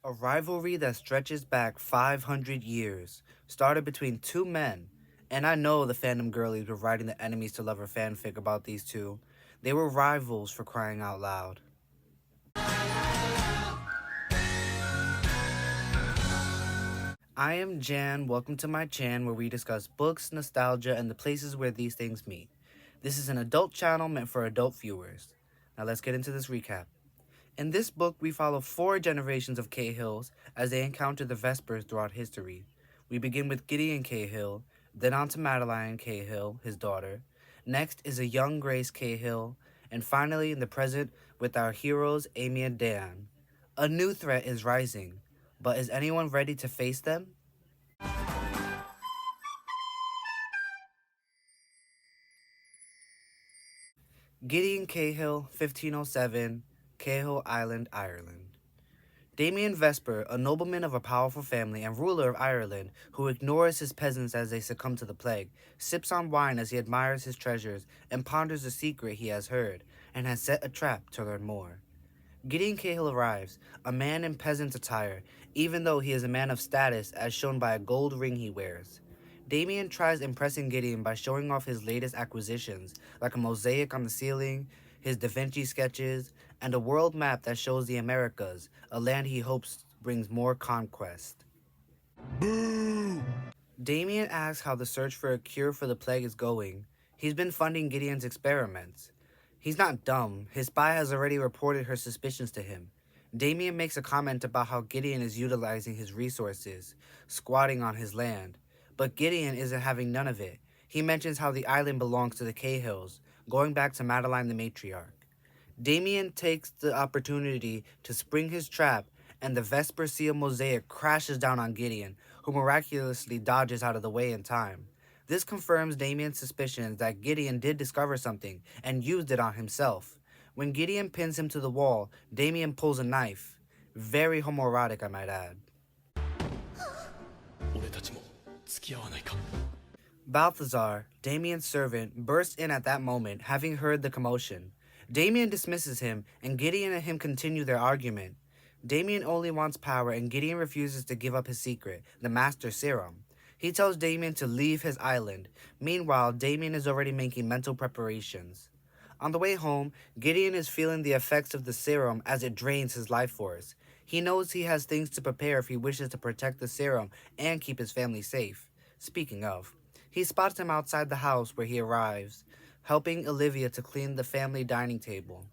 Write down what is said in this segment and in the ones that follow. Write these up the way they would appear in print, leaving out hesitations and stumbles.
A rivalry that stretches back 500 years started between two men, and I know the fandom girlies were writing the enemies to lover fanfic about these two. They were rivals for crying out loud. I am Jan, welcome to my chan where we discuss books, nostalgia, and the places where these things meet. This is an adult channel meant for adult viewers. Now let's get into this recap. In this book, we follow 4 generations of Cahills as they encounter the Vespers throughout history. We begin with Gideon Cahill, then on to Madeline Cahill, his daughter. Next is a young Grace Cahill, and finally in the present with our heroes Amy and Dan. A new threat is rising, but is anyone ready to face them? Gideon Cahill, 1507, Cahill Island, Ireland. Damien Vesper, a nobleman of a powerful family and ruler of Ireland, who ignores his peasants as they succumb to the plague, sips on wine as he admires his treasures and ponders a secret he has heard, and has set a trap to learn more. Gideon Cahill arrives, a man in peasant attire, even though he is a man of status as shown by a gold ring he wears. Damien tries impressing Gideon by showing off his latest acquisitions, like a mosaic on the ceiling, his Da Vinci sketches, and a world map that shows the Americas, a land he hopes brings more conquest. Boo! Damien asks how the search for a cure for the plague is going. He's been funding Gideon's experiments. He's not dumb. His spy has already reported her suspicions to him. Damien makes a comment about how Gideon is utilizing his resources, squatting on his land. But Gideon isn't having none of it. He mentions how the island belongs to the Cahills, going back to Madeline the matriarch. Damien takes the opportunity to spring his trap, and the Vesper seal mosaic crashes down on Gideon, who miraculously dodges out of the way in time. This confirms Damien's suspicions that Gideon did discover something and used it on himself. When Gideon pins him to the wall, Damien pulls a knife. Very homoerotic, I might add. Balthazar, Damien's servant, bursts in at that moment, having heard the commotion. Damien dismisses him, and Gideon and him continue their argument. Damien only wants power, and Gideon refuses to give up his secret, the Master Serum. He tells Damien to leave his island. Meanwhile, Damien is already making mental preparations. On the way home, Gideon is feeling the effects of the serum as it drains his life force. He knows he has things to prepare if he wishes to protect the serum and keep his family safe. Speaking of, he spots him outside the house where he arrives, helping Olivia to clean the family dining table.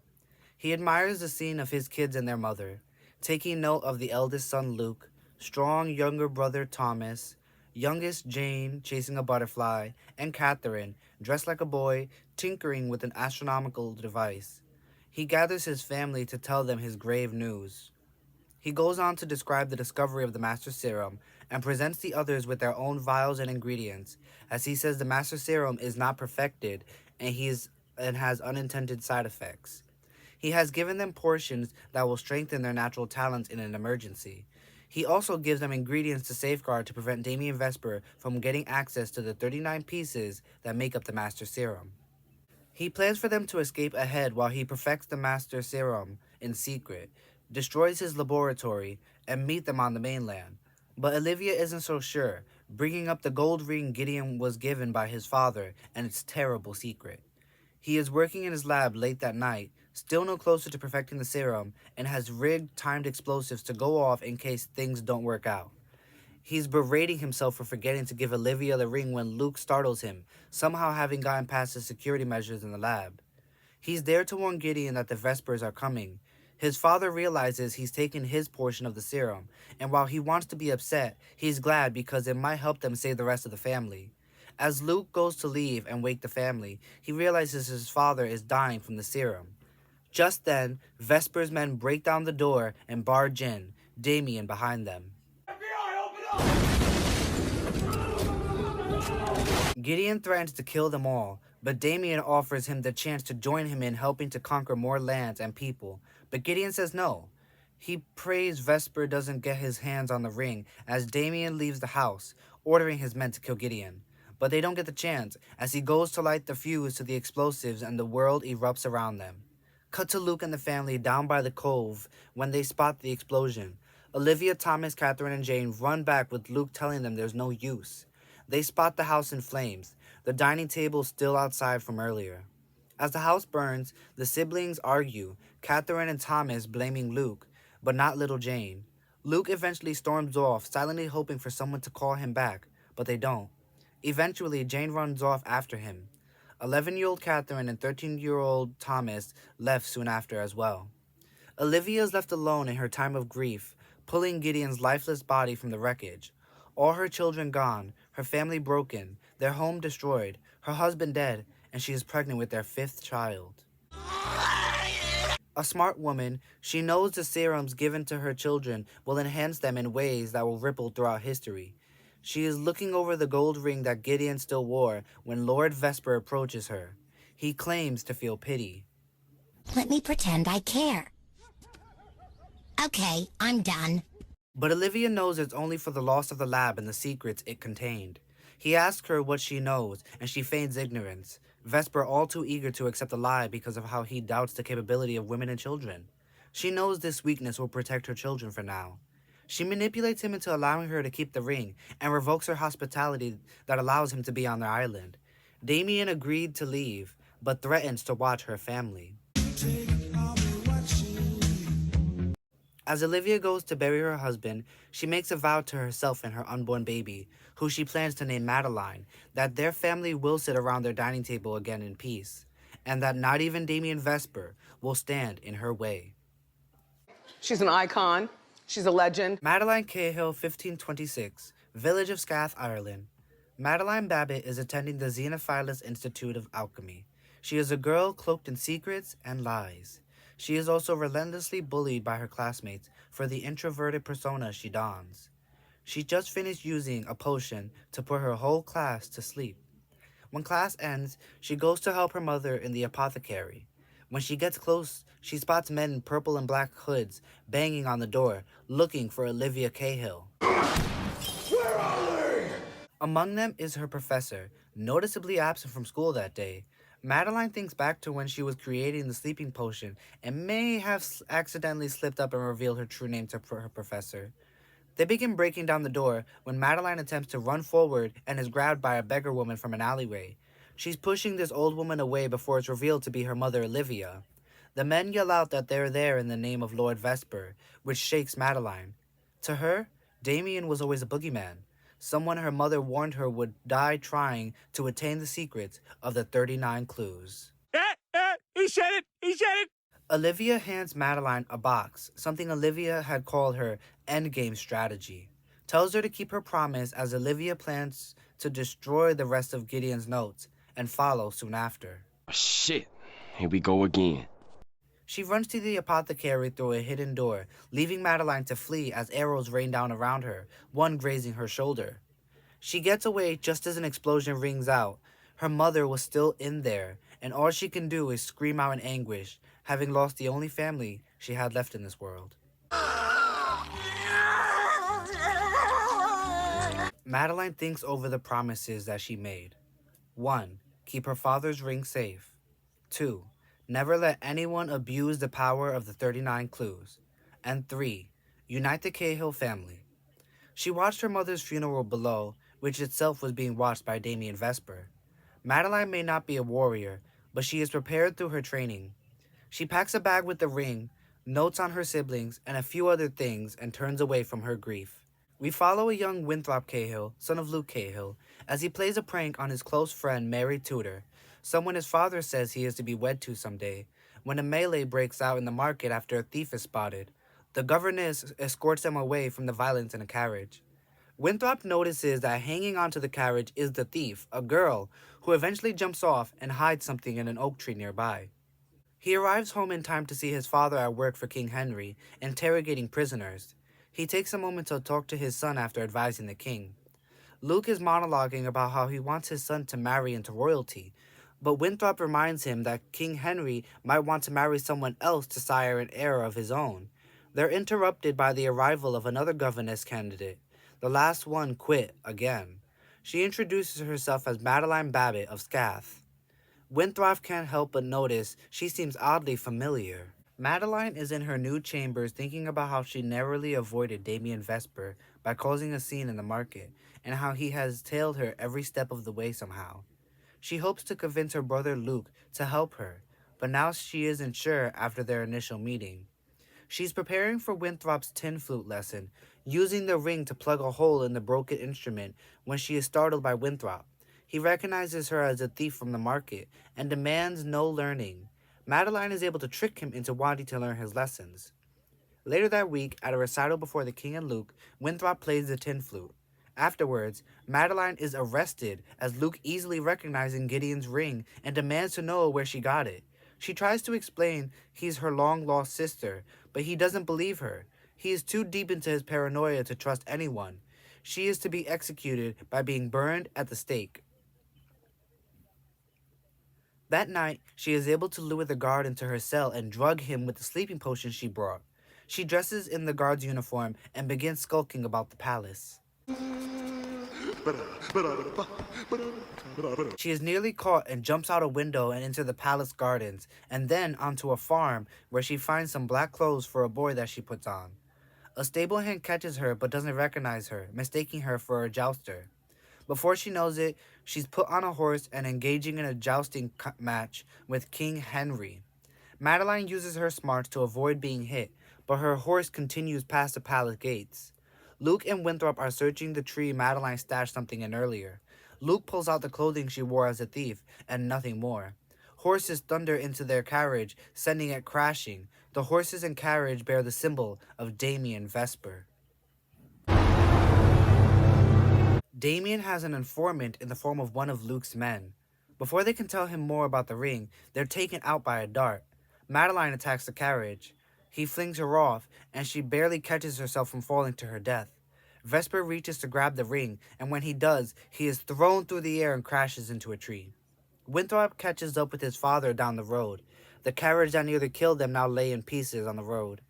He admires the scene of his kids and their mother, taking note of the eldest son Luke, strong younger brother Thomas, youngest Jane chasing a butterfly, and Catherine, dressed like a boy, tinkering with an astronomical device. He gathers his family to tell them his grave news. He goes on to describe the discovery of the Master Serum and presents the others with their own vials and ingredients, as he says the Master Serum is not perfected and has unintended side effects. He has given them portions that will strengthen their natural talents in an emergency. He also gives them ingredients to safeguard to prevent Damien Vesper from getting access to the 39 pieces that make up the Master Serum. He plans for them to escape ahead while he perfects the Master Serum in secret, destroys his laboratory, and meet them on the mainland. But Olivia isn't so sure, bringing up the gold ring Gideon was given by his father and its terrible secret. He is working in his lab late that night, still no closer to perfecting the serum, and has rigged timed explosives to go off in case things don't work out. He's berating himself for forgetting to give Olivia the ring when Luke startles him, somehow having gotten past the security measures in the lab. He's there to warn Gideon that the Vespers are coming. His father realizes he's taken his portion of the serum, and while he wants to be upset, he's glad because it might help them save the rest of the family. As Luke goes to leave and wake the family, he realizes his father is dying from the serum. Just then, Vesper's men break down the door and barge in, Damien behind them. Gideon threatens to kill them all, but Damien offers him the chance to join him in helping to conquer more lands and people, but Gideon says no. He prays Vesper doesn't get his hands on the ring as Damien leaves the house, ordering his men to kill Gideon. But they don't get the chance as he goes to light the fuse to the explosives and the world erupts around them. Cut to Luke and the family down by the cove when they spot the explosion. Olivia, Thomas, Catherine, and Jane run back with Luke telling them there's no use. They spot the house in flames, the dining table still outside from earlier. As the house burns, the siblings argue, Catherine and Thomas blaming Luke, but not little Jane. Luke eventually storms off, silently hoping for someone to call him back, but they don't. Eventually, Jane runs off after him. 11-year-old Catherine and 13-year-old Thomas left soon after as well. Olivia is left alone in her time of grief, pulling Gideon's lifeless body from the wreckage. All her children gone, her family broken, their home destroyed, her husband dead, and she is pregnant with their fifth child. A smart woman, she knows the serums given to her children will enhance them in ways that will ripple throughout history. She is looking over the gold ring that Gideon still wore when Lord Vesper approaches her. He claims to feel pity. Let me pretend I care. Okay, I'm done. But Olivia knows it's only for the loss of the lab and the secrets it contained. He asks her what she knows, and she feigns ignorance. Vesper all too eager to accept a lie because of how he doubts the capability of women and children. She knows this weakness will protect her children for now. She manipulates him into allowing her to keep the ring and revokes her hospitality that allows him to be on their island. Damien agreed to leave, but threatens to watch her family. As Olivia goes to bury her husband, she makes a vow to herself and her unborn baby, who she plans to name Madeline, that their family will sit around their dining table again in peace, and that not even Damien Vesper will stand in her way. She's an icon. She's a legend. Madeline Cahill, 1526, village of Scath, Ireland. Madeline Babbitt is attending the Xenophilus Institute of Alchemy. She is a girl cloaked in secrets and lies. She is also relentlessly bullied by her classmates for the introverted persona she dons. She just finished using a potion to put her whole class to sleep. When class ends, she goes to help her mother in the apothecary. When she gets close, she spots men in purple and black hoods banging on the door, looking for Olivia Cahill. Where are they? Among them is her professor, noticeably absent from school that day. Madeline thinks back to when she was creating the sleeping potion and may have accidentally slipped up and revealed her true name to her professor. They begin breaking down the door when Madeline attempts to run forward and is grabbed by a beggar woman from an alleyway. She's pushing this old woman away before it's revealed to be her mother Olivia. The men yell out that they're there in the name of Lord Vesper, which shakes Madeline. To her, Damien was always a boogeyman, someone her mother warned her would die trying to attain the secrets of the 39 clues. He said it! He said it! Olivia hands Madeline a box, something Olivia had called her endgame strategy. Tells her to keep her promise as Olivia plans to destroy the rest of Gideon's notes and follow soon after. Shit, here we go again. She runs to the apothecary through a hidden door, leaving Madeline to flee as arrows rain down around her, one grazing her shoulder. She gets away just as an explosion rings out. Her mother was still in there, and all she can do is scream out in anguish, having lost the only family she had left in this world. Madeline thinks over the promises that she made. 1. Keep her father's ring safe. 2. Never let anyone abuse the power of the 39 clues. And 3. Unite the Cahill family. She watched her mother's funeral below, which itself was being watched by Damien Vesper. Madeline may not be a warrior, but she is prepared through her training. She packs a bag with the ring, notes on her siblings, and a few other things, and turns away from her grief. We follow a young Winthrop Cahill, son of Luke Cahill, as he plays a prank on his close friend Mary Tudor, someone his father says he is to be wed to someday, when a melee breaks out in the market after a thief is spotted. The governess escorts them away from the violence in a carriage. Winthrop notices that hanging onto the carriage is the thief, a girl, who eventually jumps off and hides something in an oak tree nearby. He arrives home in time to see his father at work for King Henry, interrogating prisoners. He takes a moment to talk to his son after advising the king. Luke is monologuing about how he wants his son to marry into royalty, but Winthrop reminds him that King Henry might want to marry someone else to sire an heir of his own. They're interrupted by the arrival of another governess candidate. The last one quit again. She introduces herself as Madeline Babbitt of Scath. Winthrop can't help but notice she seems oddly familiar. Madeline is in her new chambers thinking about how she narrowly avoided Damien Vesper by causing a scene in the market, and how he has tailed her every step of the way somehow. She hopes to convince her brother Luke to help her, but now she isn't sure after their initial meeting. She's preparing for Winthrop's tin flute lesson, using the ring to plug a hole in the broken instrument when she is startled by Winthrop. He recognizes her as a thief from the market and demands no learning. Madeline is able to trick him into wanting to learn his lessons. Later that week, at a recital before the king and Luke, Winthrop plays the tin flute. Afterwards, Madeline is arrested as Luke easily recognizing Gideon's ring and demands to know where she got it. She tries to explain he's her long-lost sister, but he doesn't believe her. He is too deep into his paranoia to trust anyone. She is to be executed by being burned at the stake. That night, she is able to lure the guard into her cell and drug him with the sleeping potion she brought. She dresses in the guard's uniform and begins skulking about the palace. She is nearly caught and jumps out a window and into the palace gardens, and then onto a farm where she finds some black clothes for a boy that she puts on. A stable hand catches her but doesn't recognize her, mistaking her for a jouster. Before she knows it, she's put on a horse and engaging in a jousting match with King Henry. Madeline uses her smarts to avoid being hit, but her horse continues past the palace gates. Luke and Winthrop are searching the tree Madeline stashed something in earlier. Luke pulls out the clothing she wore as a thief, and nothing more. Horses thunder into their carriage, sending it crashing. The horses and carriage bear the symbol of Damien Vesper. Damien has an informant in the form of one of Luke's men. Before they can tell him more about the ring, they're taken out by a dart. Madeline attacks the carriage. He flings her off, and she barely catches herself from falling to her death. Vesper reaches to grab the ring, and when he does, he is thrown through the air and crashes into a tree. Winthrop catches up with his father down the road. The carriage that nearly killed them now lay in pieces on the road.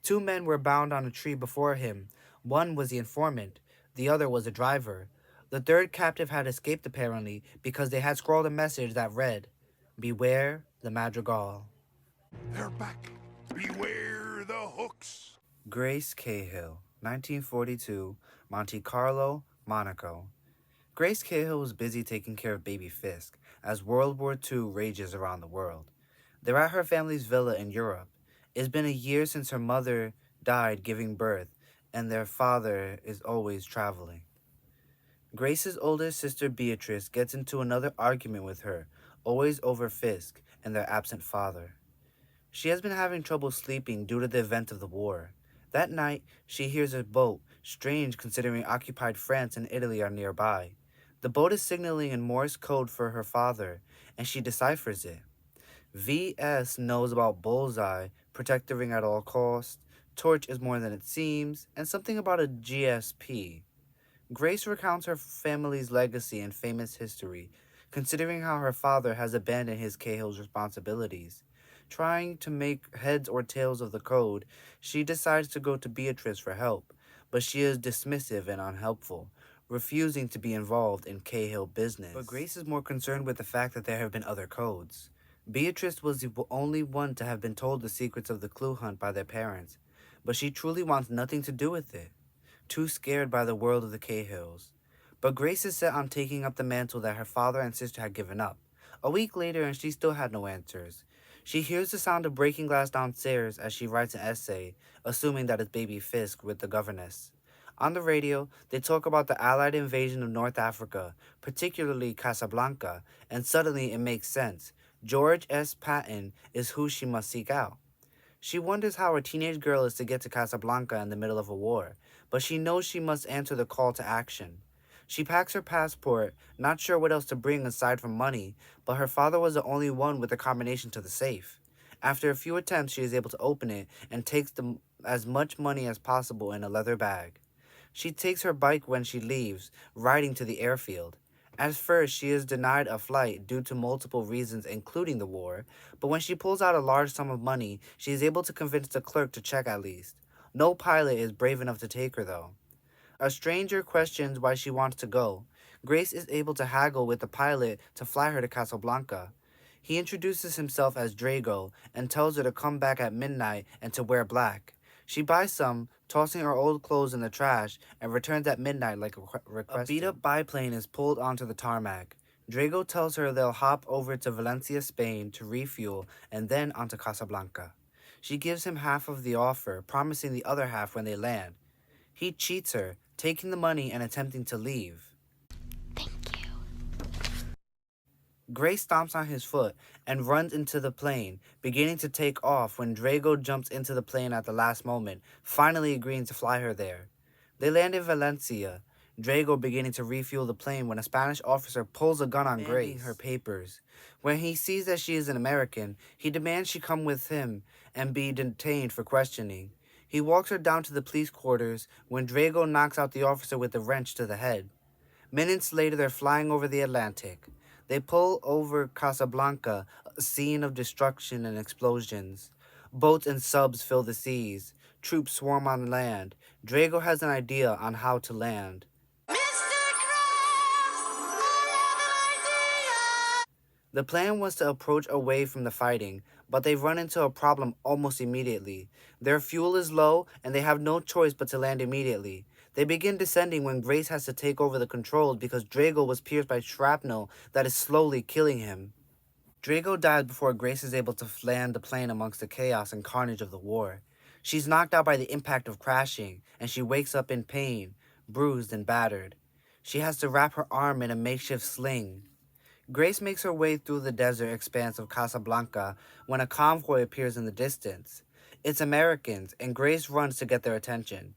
Two men were bound on a tree before him. One was the informant. The other was the driver. The third captive had escaped apparently because they had scrawled a message that read, "Beware the Madrigal." They're back. Beware the hooks. Grace Cahill, 1942, Monte Carlo, Monaco. Grace Cahill was busy taking care of baby Fisk as World War II rages around the world. They're at her family's villa in Europe. It's been a year since her mother died giving birth, and their father is always traveling. Grace's older sister Beatrice gets into another argument with her, always over Fisk and their absent father. She has been having trouble sleeping due to the event of the war. That night, she hears a boat, strange considering occupied France and Italy are nearby. The boat is signaling in Morse code for her father, and she deciphers it. VS knows about Bullseye, protect the ring at all costs, Torch is more than it seems, and something about a GSP. Grace recounts her family's legacy and famous history, considering how her father has abandoned his Cahill's responsibilities. Trying to make heads or tails of the code, she decides to go to Beatrice for help, but she is dismissive and unhelpful, refusing to be involved in Cahill business. But Grace is more concerned with the fact that there have been other codes. Beatrice was the only one to have been told the secrets of the clue hunt by their parents, but she truly wants nothing to do with it, too scared by the world of the Cahills. But Grace is set on taking up the mantle that her father and sister had given up. A week later, and she still had no answers. She hears the sound of breaking glass downstairs as she writes an essay, assuming that it's baby Fisk with the governess. On the radio, they talk about the Allied invasion of North Africa, particularly Casablanca, and suddenly it makes sense. George S. Patton is who she must seek out. She wonders how a teenage girl is to get to Casablanca in the middle of a war, but she knows she must answer the call to action. She packs her passport, not sure what else to bring aside from money, but her father was the only one with the combination to the safe. After a few attempts, she is able to open it and takes as much money as possible in a leather bag. She takes her bike when she leaves, riding to the airfield. At first, she is denied a flight due to multiple reasons, including the war, but when she pulls out a large sum of money, she is able to convince the clerk to check at least. No pilot is brave enough to take her, though. A stranger questions why she wants to go. Grace is able to haggle with the pilot to fly her to Casablanca. He introduces himself as Drago and tells her to come back at midnight and to wear black. She buys some, tossing her old clothes in the trash, and returns at midnight like requested. A beat-up biplane is pulled onto the tarmac. Drago tells her they'll hop over to Valencia, Spain to refuel and then onto Casablanca. She gives him half of the offer, promising the other half when they land. He cheats her, taking the money and attempting to leave. Thank you. Grace stomps on his foot and runs into the plane, beginning to take off when Drago jumps into the plane at the last moment, finally agreeing to fly her there. They land in Valencia, Drago beginning to refuel the plane when a Spanish officer pulls a gun on Grace, demanding her papers. When he sees that she is an American, he demands she come with him and be detained for questioning. He walks her down to the police quarters when Drago knocks out the officer with a wrench to the head. Minutes later, they're flying over the Atlantic. They pull over Casablanca, a scene of destruction and explosions. Boats and subs fill the seas. Troops swarm on land. Drago has an idea on how to land. The plan was to approach away from the fighting, but they run into a problem almost immediately. Their fuel is low, and they have no choice but to land immediately. They begin descending when Grace has to take over the controls because Drago was pierced by shrapnel that is slowly killing him. Drago dies before Grace is able to land the plane amongst the chaos and carnage of the war. She's knocked out by the impact of crashing, and she wakes up in pain, bruised and battered. She has to wrap her arm in a makeshift sling. Grace makes her way through the desert expanse of Casablanca when a convoy appears in the distance. It's Americans, and Grace runs to get their attention.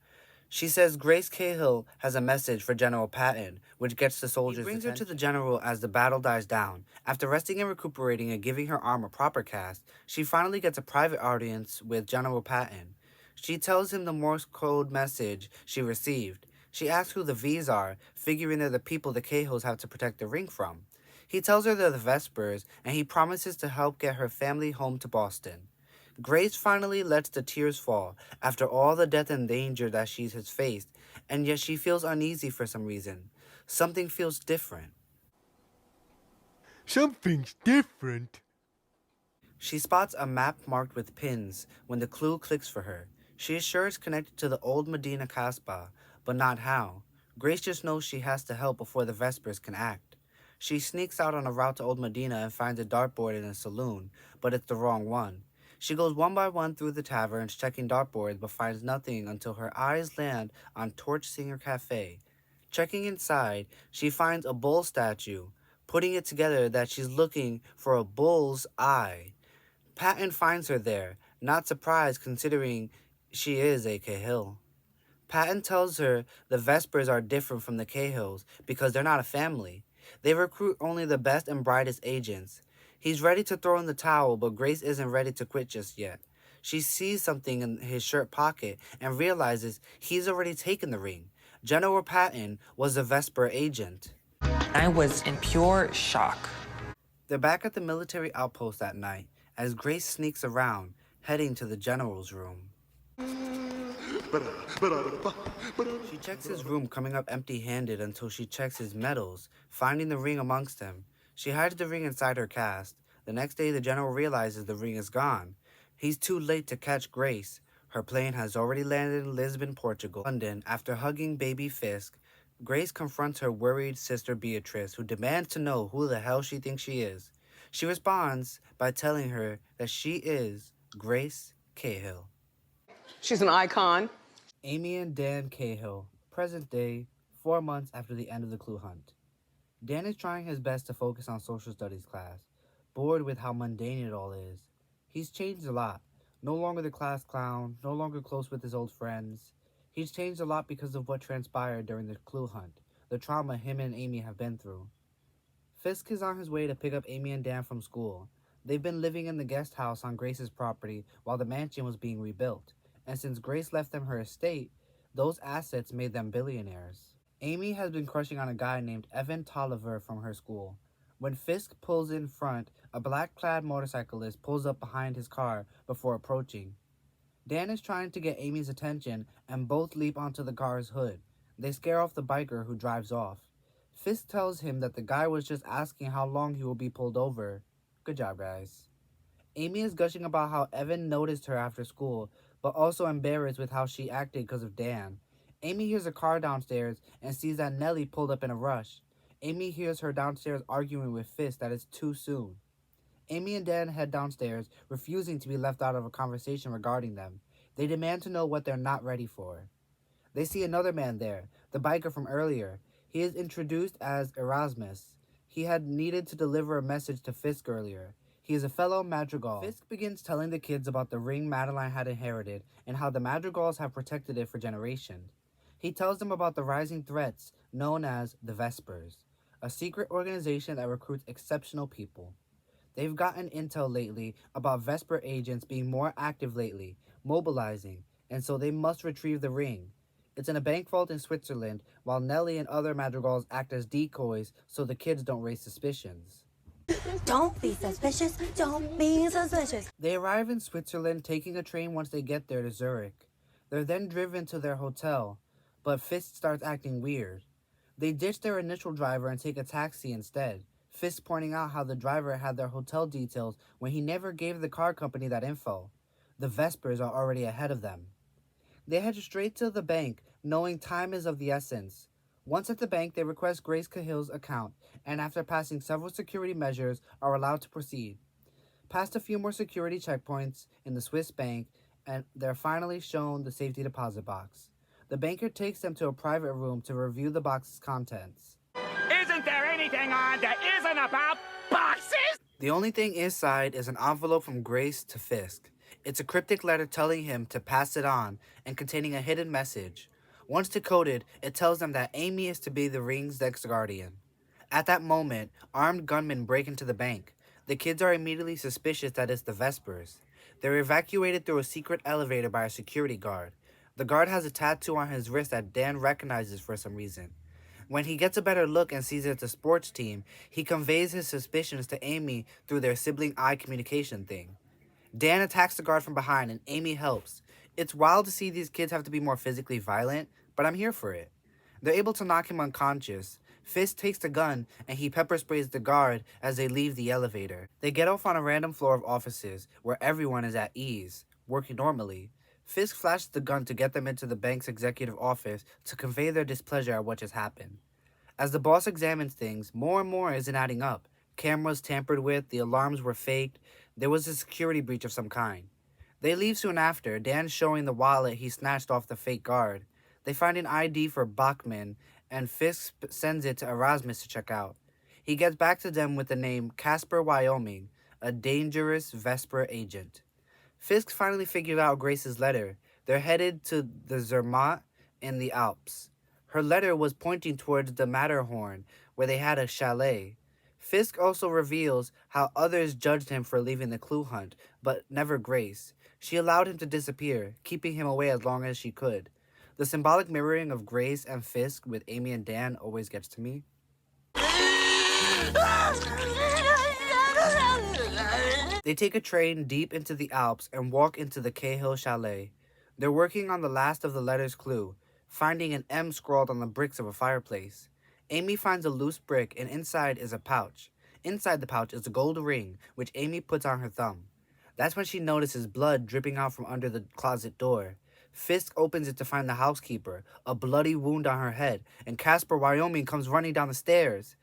She says Grace Cahill has a message for General Patton, which gets the soldiers' attention. He brings her to the general as the battle dies down. After resting and recuperating and giving her arm a proper cast, she finally gets a private audience with General Patton. She tells him the Morse code message she received. She asks who the V's are, figuring they're the people the Cahills have to protect the ring from. He tells her they're the Vespers, and he promises to help get her family home to Boston. Grace finally lets the tears fall after all the death and danger that she has faced, and yet she feels uneasy for some reason. Something feels different. Something's different. She spots a map marked with pins when the clue clicks for her. She is sure it's connected to the old Medina Casbah, but not how. Grace just knows she has to help before the Vespers can act. She sneaks out on a route to Old Medina and finds a dartboard in a saloon, but it's the wrong one. She goes one by one through the taverns, checking dartboards, but finds nothing until her eyes land on Torch Singer Cafe. Checking inside, she finds a bull statue, putting it together that she's looking for a bull's eye. Patton finds her there, not surprised considering she is a Cahill. Patton tells her the Vespers are different from the Cahills because they're not a family. They recruit only the best and brightest agents. He's ready to throw in the towel, but Grace isn't ready to quit just yet. She sees something in his shirt pocket and realizes he's already taken the ring. General Patton was a Vesper agent. I was in pure shock. They're back at the military outpost that night as Grace sneaks around, heading to the general's room. She checks his room, coming up empty-handed until she checks his medals, finding the ring amongst them. She hides the ring inside her cast. The next day, the general realizes the ring is gone. He's too late to catch Grace. Her plane has already landed in Lisbon, Portugal. London, after hugging baby Fisk, Grace confronts her worried sister Beatrice, who demands to know who the hell she thinks she is. She responds by telling her that she is Grace Cahill. She's an icon. Amy and Dan Cahill, present day, 4 months after the end of the clue hunt. Dan is trying his best to focus on social studies class, bored with how mundane it all is. He's changed a lot. No longer the class clown, no longer close with his old friends. He's changed a lot because of what transpired during the clue hunt, the trauma him and Amy have been through. Fisk is on his way to pick up Amy and Dan from school. They've been living in the guest house on Grace's property while the mansion was being rebuilt, and since Grace left them her estate, those assets made them billionaires. Amy has been crushing on a guy named Evan Tolliver from her school. When Fisk pulls in front, a black-clad motorcyclist pulls up behind his car before approaching. Dan is trying to get Amy's attention, and both leap onto the car's hood. They scare off the biker, who drives off. Fisk tells him that the guy was just asking how long he will be pulled over. Good job, guys. Amy is gushing about how Evan noticed her after school, but also embarrassed with how she acted because of Dan. Amy hears a car downstairs and sees that Nellie pulled up in a rush. Amy hears her downstairs arguing with Fist that it's too soon. Amy and Dan head downstairs, refusing to be left out of a conversation regarding them. They demand to know what they're not ready for. They see another man there, the biker from earlier. He is introduced as Erasmus. He had needed to deliver a message to Fisk earlier. He is a fellow Madrigal. Fisk begins telling the kids about the ring Madeline had inherited and how the Madrigals have protected it for generations. He tells them about the rising threats known as the Vespers, a secret organization that recruits exceptional people. They've gotten intel lately about Vesper agents being more active lately, mobilizing, and so they must retrieve the ring. It's in a bank vault in Switzerland, while Nellie and other Madrigals act as decoys so the kids don't raise suspicions. Don't be suspicious. Don't be suspicious. They arrive in Switzerland, taking a train once they get there to Zurich. They're then driven to their hotel, but Fist starts acting weird. They ditch their initial driver and take a taxi instead. Fist pointing out how the driver had their hotel details when he never gave the car company that info. The Vespers are already ahead of them. They head straight to the bank, knowing time is of the essence. Once at the bank, they request Grace Cahill's account, and after passing several security measures, are allowed to proceed. Past a few more security checkpoints in the Swiss bank, and they're finally shown the safety deposit box. The banker takes them to a private room to review the box's contents. Isn't there anything on that isn't about boxes? The only thing inside is an envelope from Grace to Fisk. It's a cryptic letter telling him to pass it on and containing a hidden message. Once decoded, it tells them that Amy is to be the ring's next guardian. At that moment, armed gunmen break into the bank. The kids are immediately suspicious that it's the Vespers. They're evacuated through a secret elevator by a security guard. The guard has a tattoo on his wrist that Dan recognizes for some reason. When he gets a better look and sees it's a sports team, he conveys his suspicions to Amy through their sibling eye communication thing. Dan attacks the guard from behind and Amy helps. It's wild to see these kids have to be more physically violent, but I'm here for it. They're able to knock him unconscious. Fist takes the gun and he pepper sprays the guard as they leave the elevator. They get off on a random floor of offices where everyone is at ease, working normally. Fisk flashes the gun to get them into the bank's executive office to convey their displeasure at what just happened. As the boss examines things, more and more isn't adding up. Cameras tampered with, the alarms were faked, there was a security breach of some kind. They leave soon after, Dan showing the wallet he snatched off the fake guard. They find an ID for Bachman, and Fisk sends it to Erasmus to check out. He gets back to them with the name Casper Wyoming, a dangerous Vesper agent. Fisk finally figured out Grace's letter. They're headed to the Zermatt in the Alps. Her letter was pointing towards the Matterhorn, where they had a chalet. Fisk also reveals how others judged him for leaving the clue hunt, but never Grace. She allowed him to disappear, keeping him away as long as she could. The symbolic mirroring of Grace and Fisk with Amy and Dan always gets to me. They take a train deep into the Alps and walk into the Cahill chalet. They're working on the last of the letter's clue, finding an M scrawled on the bricks of a fireplace. Amy finds a loose brick and inside is a pouch. Inside the pouch is a gold ring, which Amy puts on her thumb. That's when she notices blood dripping out from under the closet door. Fisk opens it to find the housekeeper, a bloody wound on her head, and Casper Wyoming comes running down the stairs.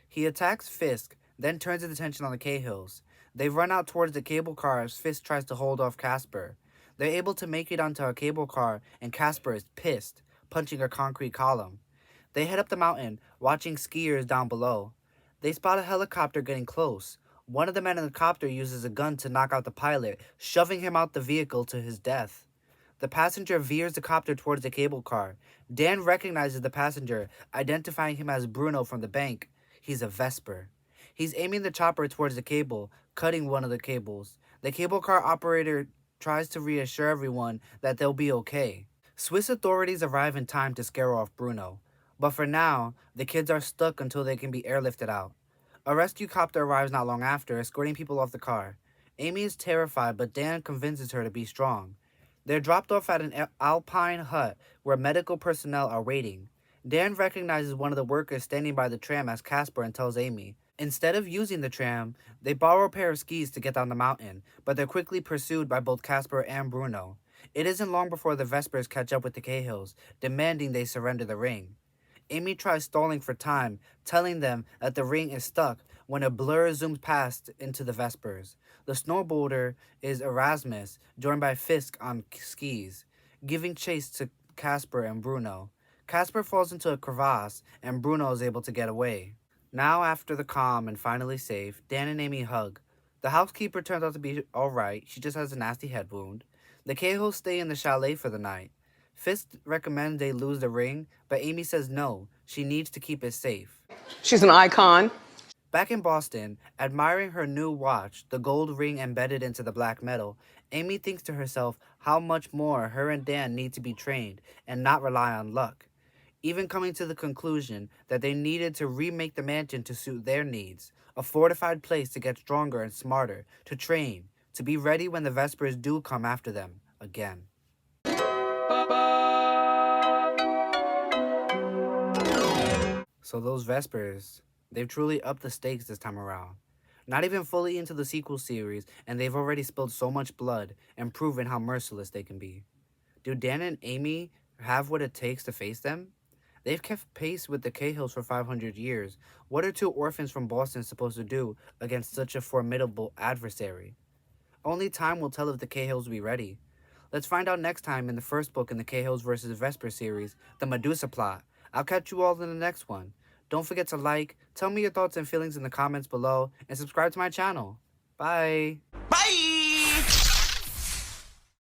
He attacks Fisk, then turns his attention on the Cahills. They run out towards the cable car as Fisk tries to hold off Casper. They're able to make it onto a cable car, and Casper is pissed, punching a concrete column. They head up the mountain, watching skiers down below. They spot a helicopter getting close. One of the men in the copter uses a gun to knock out the pilot, shoving him out the vehicle to his death. The passenger veers the copter towards the cable car. Dan recognizes the passenger, identifying him as Bruno from the bank. He's a Vesper. He's aiming the chopper towards the cable, cutting one of the cables. The cable car operator tries to reassure everyone that they'll be okay. Swiss authorities arrive in time to scare off Bruno. But for now, the kids are stuck until they can be airlifted out. A rescue copter arrives not long after, escorting people off the car. Amy is terrified, but Dan convinces her to be strong. They're dropped off at an alpine hut where medical personnel are waiting. Dan recognizes one of the workers standing by the tram as Casper and tells Amy. Instead of using the tram, they borrow a pair of skis to get down the mountain, but they're quickly pursued by both Casper and Bruno. It isn't long before the Vespers catch up with the Cahills, demanding they surrender the ring. Amy tries stalling for time, telling them that the ring is stuck when a blur zooms past into the Vespers. The snowboarder is Erasmus, joined by Fisk on skis, giving chase to Casper and Bruno. Casper falls into a crevasse, and Bruno is able to get away. Now, after the calm and finally safe, Dan and Amy hug. The housekeeper turns out to be alright, she just has a nasty head wound. The Cahills stay in the chalet for the night. Fisk recommends they lose the ring, but Amy says no, she needs to keep it safe. She's an icon. Back in Boston, admiring her new watch, the gold ring embedded into the black metal, Amy thinks to herself how much more her and Dan need to be trained and not rely on luck, even coming to the conclusion that they needed to remake the mansion to suit their needs, a fortified place to get stronger and smarter, to train, to be ready when the Vespers do come after them again. So those Vespers, they've truly upped the stakes this time around. Not even fully into the sequel series, and they've already spilled so much blood and proven how merciless they can be. Do Dan and Amy have what it takes to face them? They've kept pace with the Cahills for 500 years. What are two orphans from Boston supposed to do against such a formidable adversary? Only time will tell if the Cahills will be ready. Let's find out next time in the first book in the Cahills vs. Vespers series, The Medusa Plot. I'll catch you all in the next one. Don't forget to like, tell me your thoughts and feelings in the comments below, and subscribe to my channel. Bye! Bye!